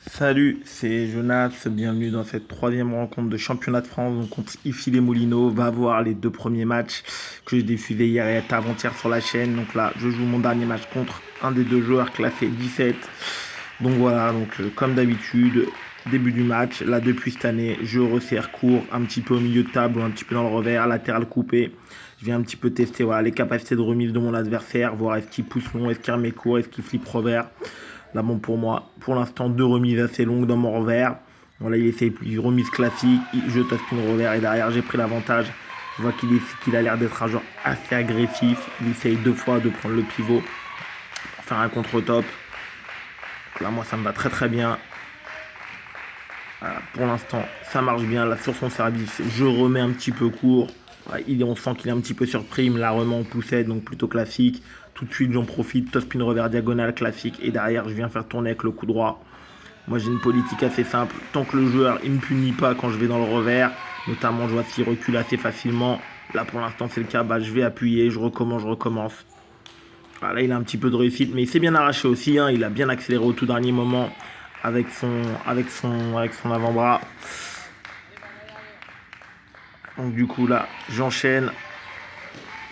Salut, c'est Jonas, bienvenue dans cette troisième rencontre de championnat de France. Donc contre Ifi les Moulineaux, va voir les deux premiers matchs que j'ai diffusés hier et avant-hier sur la chaîne. Donc là, je joue mon dernier match contre un des deux joueurs classé 17. Donc voilà, comme d'habitude, début du match. Là, depuis cette année, je resserre court, un petit peu au milieu de table ou un petit peu dans le revers, latéral coupé. Je viens un petit peu tester les capacités de remise de mon adversaire, voir est-ce qu'il pousse long, est-ce qu'il remet court, est-ce qu'il flippe revers. Là, bon, pour moi, pour l'instant, deux remises assez longues dans mon revers. Voilà, il essaye une remise classique, je tape une revers et derrière, j'ai pris l'avantage. Je vois qu'il a l'air d'être un joueur assez agressif. Il essaye deux fois de prendre le pivot pour faire un contre-top. Là, moi, ça me va très très bien. Voilà, pour l'instant, ça marche bien. Là, sur son service, je remets un petit peu court. Voilà, on sent qu'il est un petit peu surpris. Il me la remet en poussette, donc plutôt classique. Tout de suite, j'en profite. Top spin revers diagonale classique. Et derrière, je viens faire tourner avec le coup droit. Moi, j'ai une politique assez simple. Tant que le joueur ne me punit pas quand je vais dans le revers, notamment, je vois s'il recule assez facilement. Là, pour l'instant, c'est le cas. Je vais appuyer, je recommence. Voilà, là, il a un petit peu de réussite, mais il s'est bien arraché aussi. Hein. Il a bien accéléré au tout dernier moment avec son avant-bras. Donc, du coup, là, j'enchaîne.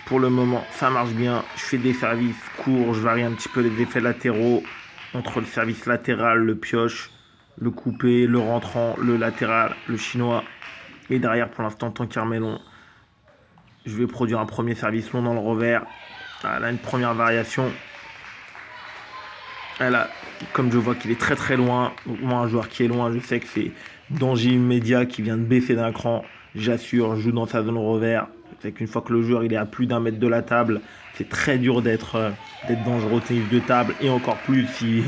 Pour le moment, ça marche bien. Je fais des services courts, je varie un petit peu les effets latéraux entre le service latéral, le pioche, le coupé, le rentrant, le latéral, le chinois. Et derrière, pour l'instant, tant qu'il remet long, je vais produire un premier service long dans le revers. Là, une première variation. Là, comme je vois qu'il est très très loin, moi, un joueur qui est loin, je sais que c'est danger immédiat qui vient de baisser d'un cran. J'assure, je joue dans sa zone revers. C'est qu'une fois que le joueur il est à plus d'un mètre de la table, c'est très dur d'être dangereux au tennis de table. Et encore plus si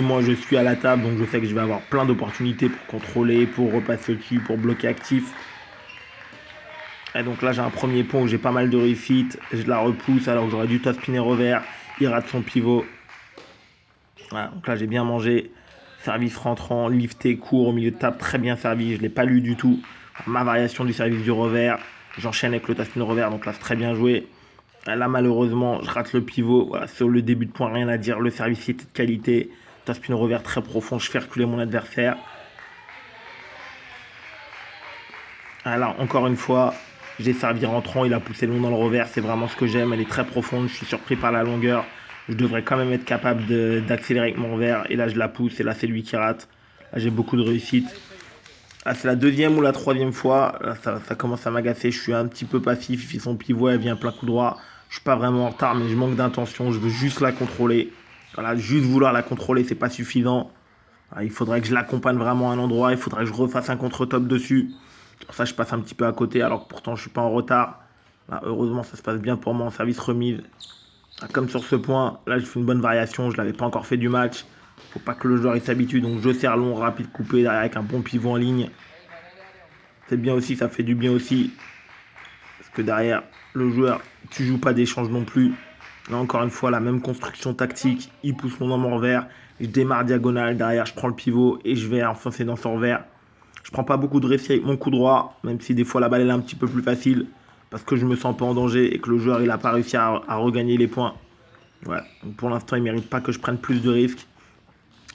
moi je suis à la table, donc je sais que je vais avoir plein d'opportunités pour contrôler, pour repasser dessus, pour bloquer actif. Et donc là j'ai un premier pont où j'ai pas mal de réussite. Je la repousse alors que j'aurais dû top spinner revers. Il rate son pivot. Voilà, donc là j'ai bien mangé. Service rentrant, lifté, court au milieu de table, très bien servi. Je ne l'ai pas lu du tout. Ma variation du service du revers. J'enchaîne avec le taspin revers, donc là c'est très bien joué. Là malheureusement je rate le pivot. Voilà, sur le début de point, rien à dire. Le service était de qualité. Taspin revers très profond, je fais reculer mon adversaire. Là encore une fois, j'ai servi rentrant, il a poussé long dans le revers. C'est vraiment ce que j'aime. Elle est très profonde, je suis surpris par la longueur. Je devrais quand même être capable d'accélérer avec mon revers. Et là je la pousse et là c'est lui qui rate. Là j'ai beaucoup de réussite. Ah, c'est la deuxième ou la troisième fois. Là, ça commence à m'agacer. Je suis un petit peu passif. Il fait son pivot, elle vient plein coup droit. Je suis pas vraiment en retard, mais je manque d'intention. Je veux juste la contrôler. Voilà, juste vouloir la contrôler, c'est pas suffisant. Il faudrait que je l'accompagne vraiment à un endroit. Il faudrait que je refasse un contre-top dessus. Pour ça, je passe un petit peu à côté, alors que pourtant, je suis pas en retard. Là, heureusement, ça se passe bien pour moi en service remise. Comme sur ce point, là, je fais une bonne variation. Je l'avais pas encore fait du match. Faut pas que le joueur il s'habitue. Donc, je serre long, rapide, coupé derrière avec un bon pivot en ligne. C'est bien aussi, ça fait du bien aussi. Parce que derrière, le joueur, tu joues pas d'échange non plus. Là, encore une fois, la même construction tactique. Il pousse mon homme en revers. Je démarre diagonale. Derrière, je prends le pivot et je vais enfoncer dans son revers. Je prends pas beaucoup de risques avec mon coup droit. Même si des fois, la balle est un petit peu plus facile. Parce que je me sens pas en danger et que le joueur, il a pas réussi à regagner les points. Ouais. Donc pour l'instant, il mérite pas que je prenne plus de risques.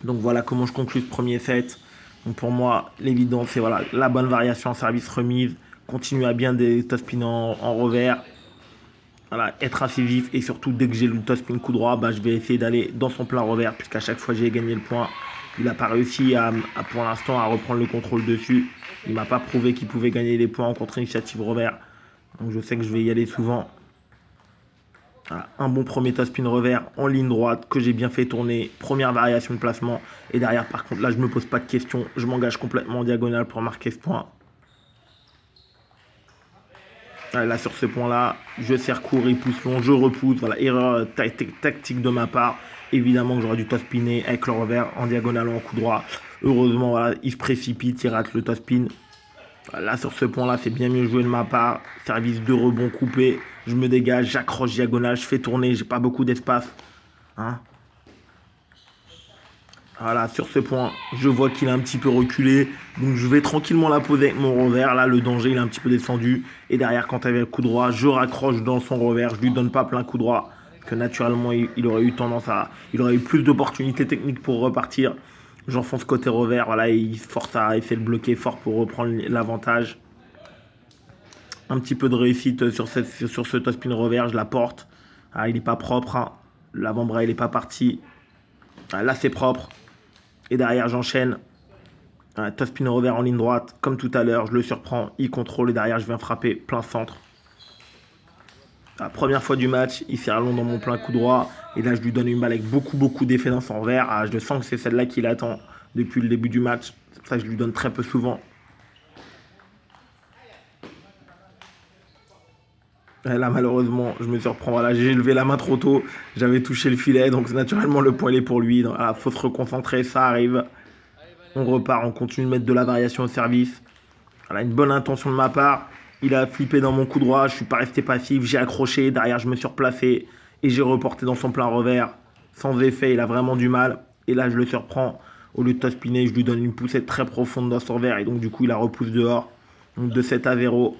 Donc voilà comment je conclue ce premier set. Donc pour moi, l'évidence, c'est voilà, la bonne variation en service remise, continuer à bien des top-spin en revers, voilà, être incisif et surtout dès que j'ai le top-spin coup droit, je vais essayer d'aller dans son plein revers puisqu'à chaque fois j'ai gagné le point. Il n'a pas réussi pour l'instant à reprendre le contrôle dessus. Il m'a pas prouvé qu'il pouvait gagner les points en contre-initiative revers. Donc je sais que je vais y aller souvent. Voilà, un bon premier top spin revers en ligne droite que j'ai bien fait tourner. Première variation de placement. Et derrière, par contre, là, je ne me pose pas de questions. Je m'engage complètement en diagonale pour marquer ce point. Là, sur ce point-là, je serre court, il pousse long, je repousse. Voilà, erreur tactique de ma part. Évidemment que j'aurais dû top spinner avec le revers en diagonale ou en coup droit. Heureusement, voilà, il se précipite, il rate le top spin. Là, sur ce point-là, c'est bien mieux joué de ma part. Service de rebond coupé. Je me dégage, j'accroche diagonale, je fais tourner, j'ai pas beaucoup d'espace. Hein. Voilà, sur ce point, je vois qu'il a un petit peu reculé. Donc je vais tranquillement la poser avec mon revers. Là, le danger, il est un petit peu descendu. Et derrière, quand il avait le coup droit, je raccroche dans son revers. Je lui donne pas plein coup droit. Parce que naturellement, il aurait eu tendance à. Il aurait eu plus d'opportunités techniques pour repartir. J'enfonce côté revers. Voilà, il force à essayer de bloquer fort pour reprendre l'avantage. Un petit peu de réussite sur ce top spin revers. Je la porte. Ah, il n'est pas propre. Hein. L'avant-bras, il n'est pas parti. Ah, là, c'est propre. Et derrière, j'enchaîne. Top spin revers en ligne droite. Comme tout à l'heure, je le surprends. Il contrôle. Et derrière, je viens frapper plein centre. La première fois du match, il fait un long dans mon plein coup droit. Et là, je lui donne une balle avec beaucoup d'effet dans son revers. Ah, je sens que c'est celle-là qu'il attend depuis le début du match. C'est pour ça que je lui donne très peu souvent. Et là, malheureusement, je me surprends. Voilà, j'ai levé la main trop tôt. J'avais touché le filet. Donc, naturellement, le point il est pour lui. Il faut se reconcentrer. Ça arrive. On repart. On continue de mettre de la variation au service. Voilà, une bonne intention de ma part. Il a flippé dans mon coup droit. Je ne suis pas resté passif. J'ai accroché. Derrière, je me suis replacé. Et j'ai reporté dans son plein revers. Sans effet, il a vraiment du mal. Et là, je le surprends. Au lieu de top spinner, je lui donne une poussette très profonde dans son revers. Et donc, du coup, il la repousse dehors. Donc, de 7-0.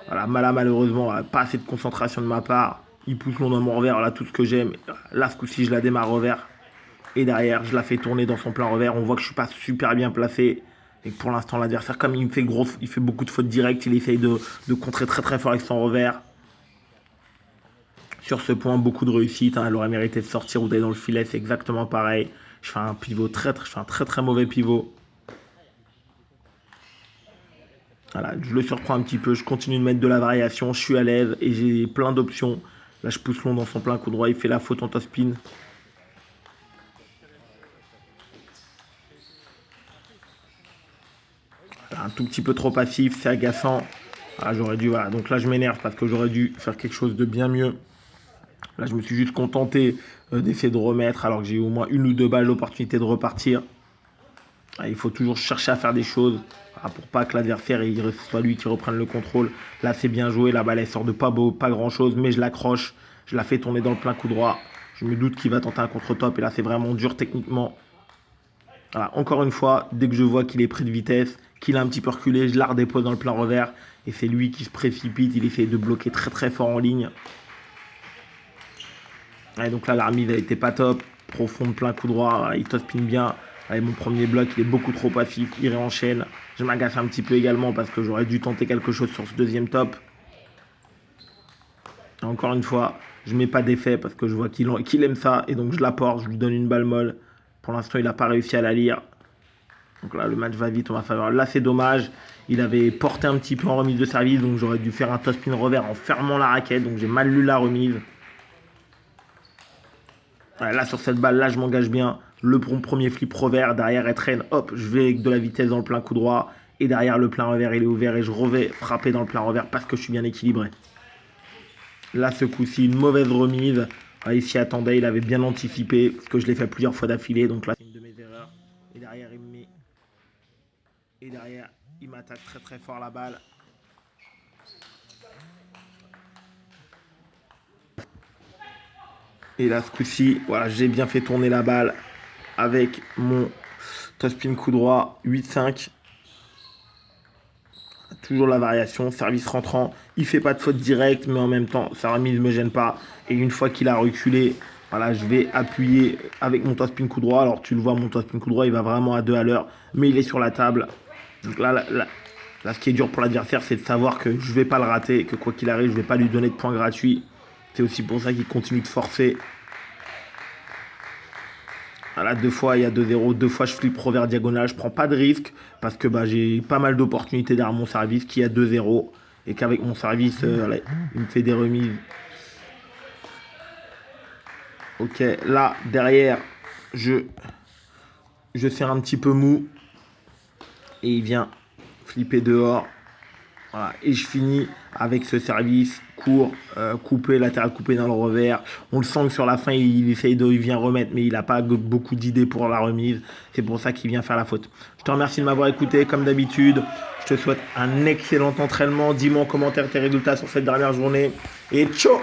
Voilà, malheureusement, pas assez de concentration de ma part. Il pousse long dans mon revers. Voilà, tout ce que j'aime. Là, ce coup-ci, je la démarre revers. Et derrière, je la fais tourner dans son plein revers. On voit que je ne suis pas super bien placé. Et pour l'instant, l'adversaire, comme il fait beaucoup de fautes directes, il essaye de contrer très fort avec son revers. Sur ce point, beaucoup de réussite. Hein. Elle aurait mérité de sortir ou d'aller dans le filet. C'est exactement pareil. Je fais un pivot je fais un très mauvais pivot. Voilà, je le surprends un petit peu. Je continue de mettre de la variation. Je suis à l'aise et j'ai plein d'options. Là, je pousse long dans son plein coup droit. Il fait la faute en top spin. Un tout petit peu trop passif. C'est agaçant. Ah, j'aurais dû, voilà. Donc là, je m'énerve parce que j'aurais dû faire quelque chose de bien mieux. Là, je me suis juste contenté d'essayer de remettre alors que j'ai eu au moins une ou deux balles l'opportunité de repartir. Ah, il faut toujours chercher à faire des choses pour pas que l'adversaire soit lui qui reprenne le contrôle. Là, c'est bien joué. La balle, elle sort de pas grand-chose, mais je l'accroche. Je la fais tourner dans le plein coup droit. Je me doute qu'il va tenter un contre-top. Et là, c'est vraiment dur techniquement. Voilà, encore une fois, dès que je vois qu'il est pris de vitesse, qu'il a un petit peu reculé, je la redépose dans le plein revers. Et c'est lui qui se précipite. Il essaie de bloquer très fort en ligne. Et donc là, la remise, elle était pas top. Profonde, plein coup droit. Il top spin bien. Allez, mon premier bloc, il est beaucoup trop passif. Il réenchaîne. Je m'agace un petit peu également parce que j'aurais dû tenter quelque chose sur ce deuxième top. Et encore une fois, je mets pas d'effet parce que je vois qu'il aime ça. Et donc je l'apporte, je lui donne une balle molle. Pour l'instant, il n'a pas réussi à la lire. Donc là, le match va vite en ma faveur. Là, c'est dommage. Il avait porté un petit peu en remise de service. Donc j'aurais dû faire un top spin revers en fermant la raquette. Donc j'ai mal lu la remise. Là, sur cette balle, là, je m'engage bien. Le premier flip revers, derrière, elle traîne. Hop, je vais avec de la vitesse dans le plein coup droit. Et derrière, le plein revers, il est ouvert. Et je revais frapper dans le plein revers parce que je suis bien équilibré. Là, ce coup-ci, une mauvaise remise. Il s'y attendait, il avait bien anticipé. Parce que je l'ai fait plusieurs fois d'affilée. Donc là, c'est une de mes erreurs. Et derrière, il me met. Et derrière, il m'attaque très fort la balle. Et là, ce coup-ci, voilà, j'ai bien fait tourner la balle avec mon top spin coup droit 8-5. Toujours la variation, service rentrant. Il fait pas de faute directe, mais en même temps, sa remise ne me gêne pas. Et une fois qu'il a reculé, voilà, je vais appuyer avec mon top spin coup droit. Alors, tu le vois, mon top spin coup droit, il va vraiment à 2 à l'heure, mais il est sur la table. Donc là, ce qui est dur pour l'adversaire, c'est de savoir que je ne vais pas le rater, que quoi qu'il arrive, je ne vais pas lui donner de points gratuits. C'est aussi pour ça qu'il continue de forcer. Voilà, 2 fois, il y a 2-0. 2 fois, je flippe revers diagonal. Je prends pas de risque parce que j'ai pas mal d'opportunités derrière mon service qui a 2-0. Et qu'avec mon service, voilà, il me fait des remises. Ok, là, derrière, je serre un petit peu mou. Et il vient flipper dehors. Voilà. Et je finis avec ce service court, coupé, latéral coupé dans le revers. On le sent que sur la fin, il vient remettre, mais il n'a pas beaucoup d'idées pour la remise. C'est pour ça qu'il vient faire la faute. Je te remercie de m'avoir écouté, comme d'habitude. Je te souhaite un excellent entraînement. Dis-moi en commentaire tes résultats sur cette dernière journée. Et ciao!